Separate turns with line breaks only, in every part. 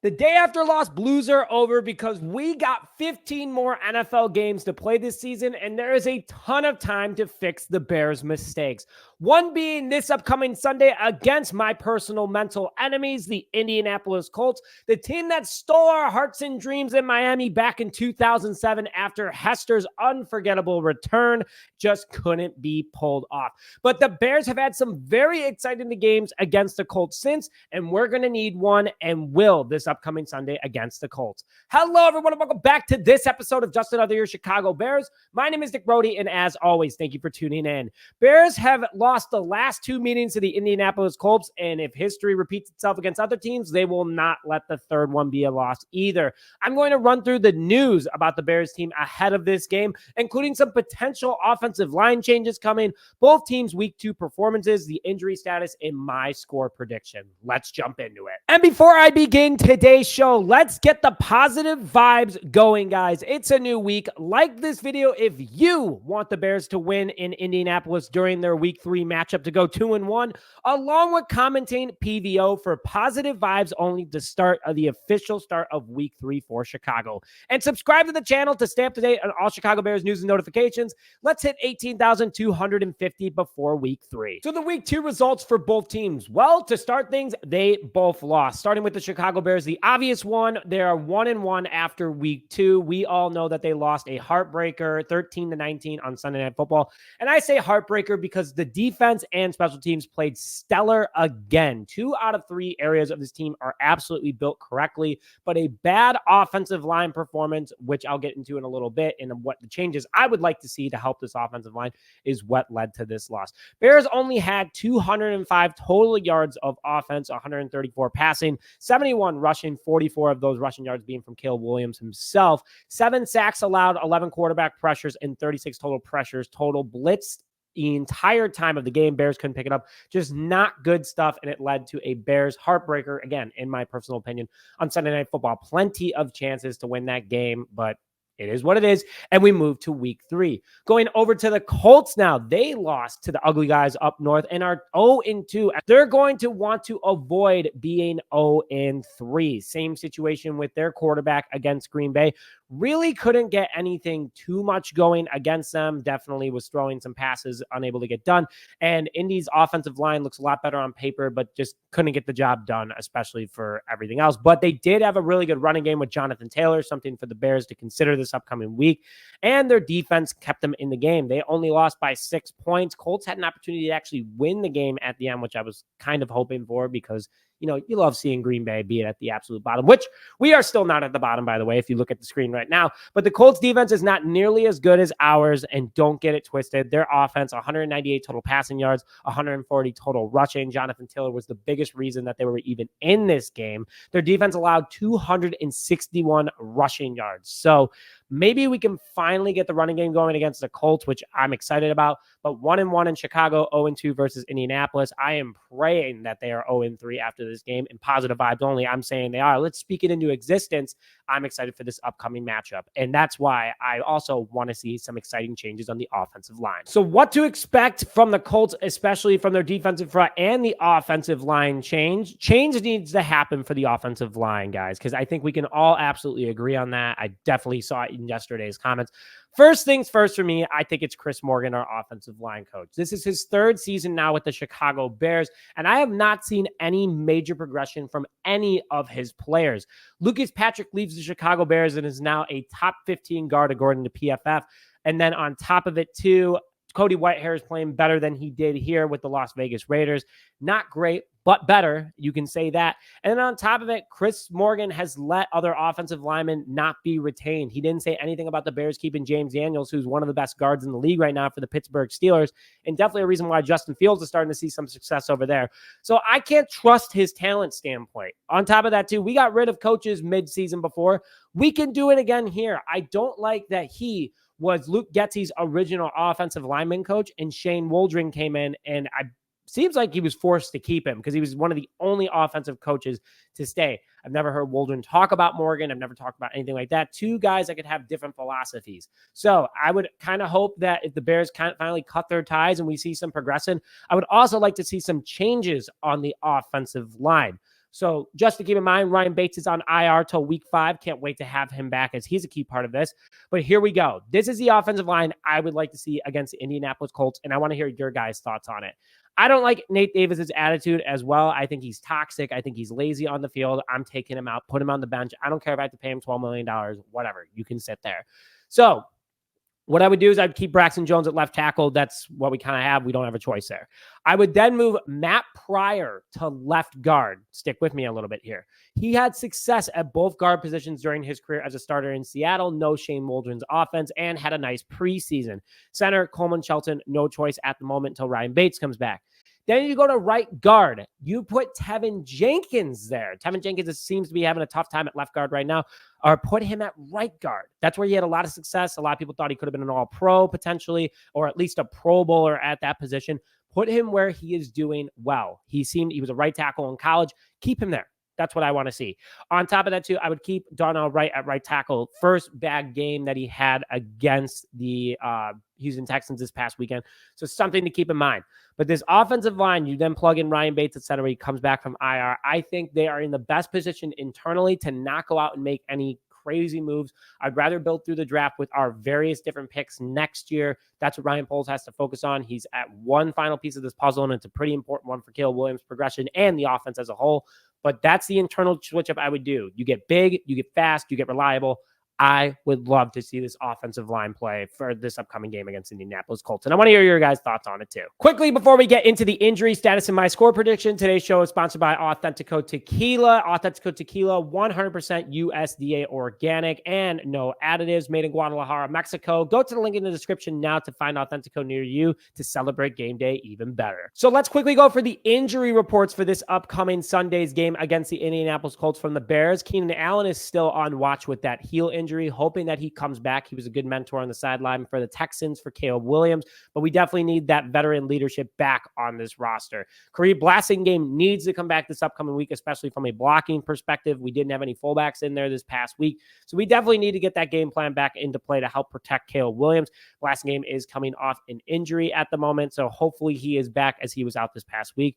The day after loss blues are over because we got 15 more NFL games to play this season, and there is a ton of time to fix the Bears' mistakes. One being this upcoming Sunday against my personal mental enemies, the Indianapolis Colts, the team that stole our hearts and dreams in Miami back in 2007 after Hester's unforgettable return just couldn't be pulled off. But the Bears have had some very exciting games against the Colts since, and we're going to need one and will this upcoming Sunday against the Colts. Hello, everyone, and welcome back to this episode of Just Another Year Chicago Bears. My name is Nick Brody, and as always, thank you for tuning in. Bears have lost the last two meetings to the Indianapolis Colts, and if history repeats itself against other teams, they will not let the third one be a loss either. I'm going to run through the news about the Bears team ahead of this game, including some potential offensive line changes coming, both teams' week 2 performances, the injury status, and my score prediction. Let's jump into it. And before I begin today's show, let's get the positive vibes going, guys. It's a new week. Like this video if you want the Bears to win in Indianapolis during their week 3 matchup to go 2-1, along with commenting PVO for positive vibes only to start the official start of week 3 for Chicago. And subscribe to the channel to stay up to date on all Chicago Bears news and notifications. Let's hit 18,250 before week 3. So the week 2 results for both teams. Well, to start things, they both lost. Starting with the Chicago Bears, the obvious one, they are 1-1 after week 2. We all know that they lost a heartbreaker 13-19 on Sunday Night Football. And I say heartbreaker because the defense and special teams played stellar again. 2 out of 3 areas of this team are absolutely built correctly, but a bad offensive line performance, which I'll get into in a little bit, and what the changes I would like to see to help this offensive line is what led to this loss. Bears only had 205 total yards of offense, 134 passing, 71 rushing, 44 of those rushing yards being from Caleb Williams himself. 7 sacks allowed, 11 quarterback pressures, and 36 total pressures. Total blitzed the entire time of the game. Bears couldn't pick it up. Just not good stuff, and it led to a Bears heartbreaker, again, in my personal opinion, on Sunday Night Football. Plenty of chances to win that game, but it is what it is, and we move to week 3. Going over to the Colts now. They lost to the ugly guys up north and are 0-2. They're going to want to avoid being 0-3. Same situation with their quarterback against Green Bay. Really couldn't get anything too much going against them. Definitely was throwing some passes, unable to get done. And Indy's offensive line looks a lot better on paper, but just couldn't get the job done, especially for everything else. But they did have a really good running game with Jonathan Taylor, something for the Bears to consider this upcoming week. And their defense kept them in the game. They only lost by 6 points. Colts had an opportunity to actually win the game at the end, which I was kind of hoping for because, you know, you love seeing Green Bay be at the absolute bottom, which we are still not at the bottom, by the way, if you look at the screen right now. But the Colts defense is not nearly as good as ours, and don't get it twisted. Their offense, 198 total passing yards, 140 total rushing. Jonathan Taylor was the biggest reason that they were even in this game. Their defense allowed 261 rushing yards. So maybe we can finally get the running game going against the Colts, which I'm excited about. But 1-1 in Chicago, 0-2 versus Indianapolis. I am praying that they are 0-3 after this game, and positive vibes only. I'm saying they are. Let's speak it into existence. I'm excited for this upcoming matchup. And that's why I also want to see some exciting changes on the offensive line. So what to expect from the Colts, especially from their defensive front and the offensive line change? Change needs to happen for the offensive line, guys, because I think we can all absolutely agree on that. I definitely saw it in yesterday's comments. First things first for me, I think it's Chris Morgan, our offensive line coach. This is his 3rd season now with the Chicago Bears, and I have not seen any major progression from any of his players. Lucas Patrick leaves the Chicago Bears and is now a top 15 guard according to PFF. And then on top of it, too, Cody Whitehair is playing better than he did here with the Las Vegas Raiders. Not great, but better. You can say that. And then on top of it, Chris Morgan has let other offensive linemen not be retained. He didn't say anything about the Bears keeping James Daniels, who's one of the best guards in the league right now for the Pittsburgh Steelers, and definitely a reason why Justin Fields is starting to see some success over there. So I can't trust his talent standpoint. On top of that, too, we got rid of coaches mid-season before. We can do it again here. I don't like that he was Luke Getsy's original offensive lineman coach, and Shane Waldron came in, and seems like he was forced to keep him because he was one of the only offensive coaches to stay. I've never heard Waldron talk about Morgan. I've never talked about anything like that. 2 guys that could have different philosophies. So I would kind of hope that if the Bears finally cut their ties and we see some progression, I would also like to see some changes on the offensive line. So just to keep in mind, Ryan Bates is on IR till week 5. Can't wait to have him back as he's a key part of this. But here we go. This is the offensive line I would like to see against the Indianapolis Colts, and I want to hear your guys' thoughts on it. I don't like Nate Davis's attitude as well. I think he's toxic. I think he's lazy on the field. I'm taking him out, put him on the bench. I don't care if I have to pay him $12 million, whatever. You can sit there. So what I would do is I'd keep Braxton Jones at left tackle. That's what we kind of have. We don't have a choice there. I would then move Matt Pryor to left guard. Stick with me a little bit here. He had success at both guard positions during his career as a starter in Seattle. No Shane Waldron's offense, and had a nice preseason. Center, Coleman, Shelton, no choice at the moment until Ryan Bates comes back. Then you go to right guard. You put Teven Jenkins there. Teven Jenkins seems to be having a tough time at left guard right now. Or put him at right guard. That's where he had a lot of success. A lot of people thought he could have been an all-pro potentially, or at least a Pro Bowler at that position. Put him where he is doing well. He was a right tackle in college. Keep him there. That's what I want to see. On top of that, too, I would keep Darnell Wright at right tackle. First bad game that he had against the Houston Texans this past weekend. So something to keep in mind. But this offensive line, you then plug in Ryan Bates at center when he comes back from IR. I think they are in the best position internally to not go out and make any crazy moves. I'd rather build through the draft with our various different picks next year. That's what Ryan Poles has to focus on. He's at one final piece of this puzzle, and it's a pretty important one for Caleb Williams' progression and the offense as a whole. But that's the internal switch up I would do. You get big, you get fast, you get reliable. I would love to see this offensive line play for this upcoming game against Indianapolis Colts. And I want to hear your guys' thoughts on it too. Quickly, before we get into the injury status and my score prediction, today's show is sponsored by Authentico Tequila. Authentico Tequila, 100% USDA organic and no additives, made in Guadalajara, Mexico. Go to the link in the description now to find Authentico near you to celebrate game day even better. So let's quickly go for the injury reports for this upcoming Sunday's game against the Indianapolis Colts from the Bears. Keenan Allen is still on watch with that heel injury, hoping that he comes back. He was a good mentor on the sideline for the Texans for Caleb Williams, but we definitely need that veteran leadership back on this roster. Kareem Blasingame needs to come back this upcoming week, especially from a blocking perspective. We didn't have any fullbacks in there this past week, so we definitely need to get that game plan back into play to help protect Caleb Williams. Blasingame is coming off an injury at the moment, so hopefully he is back as he was out this past week.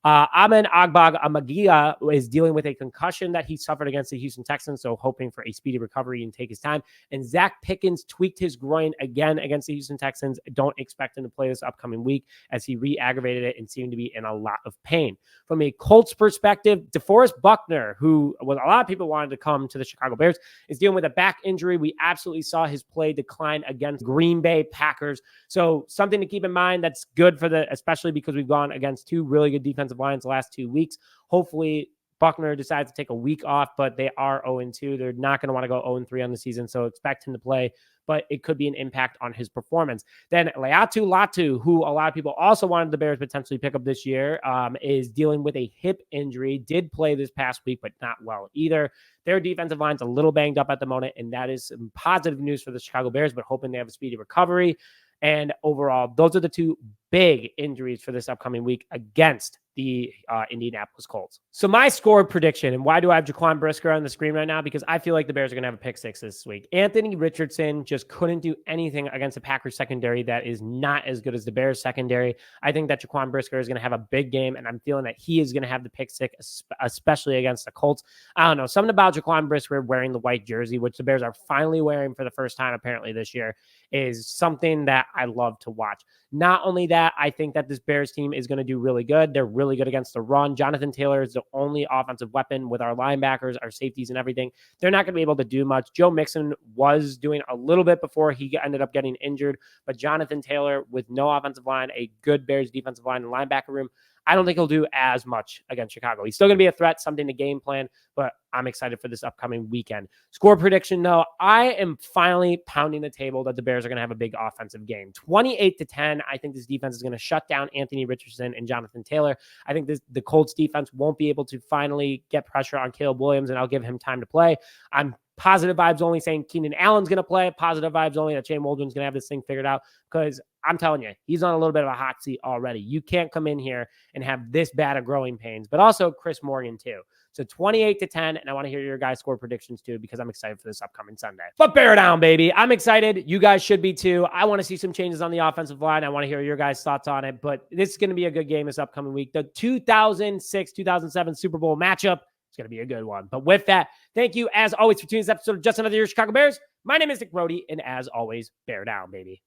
Amen Agbaga is dealing with a concussion that he suffered against the Houston Texans, so hoping for a speedy recovery and take his time. And Zach Pickens tweaked his groin again against the Houston Texans. Don't expect him to play this upcoming week as he re-aggravated it and seemed to be in a lot of pain. From a Colts perspective, DeForest Buckner, who a lot of people wanted to come to the Chicago Bears, is dealing with a back injury. We absolutely saw his play decline against Green Bay Packers. So something to keep in mind that's good especially because we've gone against two really good defensive lines the last 2 weeks. Hopefully Buckner decides to take a week off, but they are 0-2. They're not going to want to go 0-3 on the season, so expect him to play, but it could be an impact on his performance. Then Leatu Latu, who a lot of people also wanted the Bears potentially pick up this year, is dealing with a hip injury. Did play this past week, but not well either. Their defensive line's a little banged up at the moment, and that is some positive news for the Chicago Bears, but hoping they have a speedy recovery. And overall, those are the two big injuries for this upcoming week against the Indianapolis Colts. So my score prediction, and why do I have Jaquan Brisker on the screen right now? Because I feel like the Bears are going to have a pick six this week. Anthony Richardson just couldn't do anything against the Packers secondary that is not as good as the Bears secondary. I think that Jaquan Brisker is going to have a big game, and I'm feeling that he is going to have the pick six, especially against the Colts. I don't know, something about Jaquan Brisker wearing the white jersey, which the Bears are finally wearing for the first time apparently this year, is something that I love to watch. Not only that, I think that this Bears team is going to do really good. They're really good against the run. Jonathan Taylor is the only offensive weapon with our linebackers, our safeties, and everything. They're not going to be able to do much. Joe Mixon was doing a little bit before he ended up getting injured, but Jonathan Taylor, with no offensive line, a good Bears defensive line and linebacker room, I don't think he'll do as much against Chicago. He's still going to be a threat, something to game plan, but I'm excited for this upcoming weekend. Score prediction, though, I am finally pounding the table that the Bears are going to have a big offensive game. 28-10, I think this defense is going to shut down Anthony Richardson and Jonathan Taylor. I think the Colts defense won't be able to finally get pressure on Caleb Williams, and I'll give him time to play. I'm positive vibes only saying Keenan Allen's going to play. Positive vibes only that Shane Waldron's going to have this thing figured out, because I'm telling you, he's on a little bit of a hot seat already. You can't come in here and have this bad of growing pains, but also Chris Morgan too. So 28-10. And I want to hear your guys' score predictions too, because I'm excited for this upcoming Sunday. But bear down, baby. I'm excited. You guys should be too. I want to see some changes on the offensive line. I want to hear your guys' thoughts on it. But this is going to be a good game this upcoming week. The 2006-2007 Super Bowl matchup is going to be a good one. But with that, thank you as always for tuning in this episode of Just Another Year Chicago Bears. My name is Nick Brody, and as always, bear down, baby.